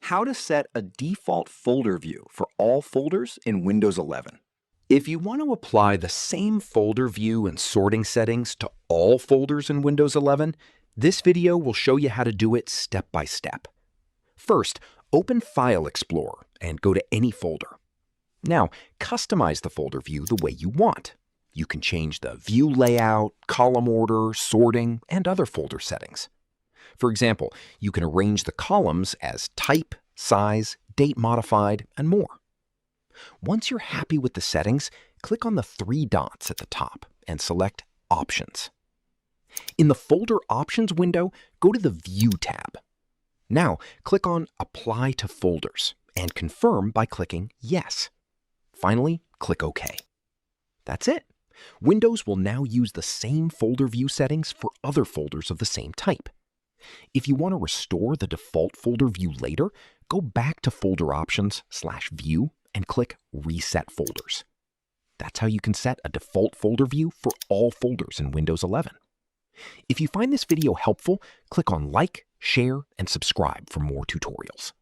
How to set a default folder view for all folders in Windows 11. If you want to apply the same folder view and sorting settings to all folders in Windows 11, this video will show you how to do it step by step. First, open File Explorer and go to any folder. Now, customize the folder view the way you want. You can change the view layout, column order, sorting, and other folder settings. For example, you can arrange the columns as type, size, date modified, and more. Once you're happy with the settings, click on the three dots at the top and select Options. In the Folder Options window, go to the View tab. Now, click on Apply to Folders and confirm by clicking Yes. Finally, click OK. That's it. Windows will now use the same folder view settings for other folders of the same type. If you want to restore the default folder view later, go back to Folder Options/View and click Reset Folders. That's how you can set a default folder view for all folders in Windows 11. If you find this video helpful, click on like, share, and subscribe for more tutorials.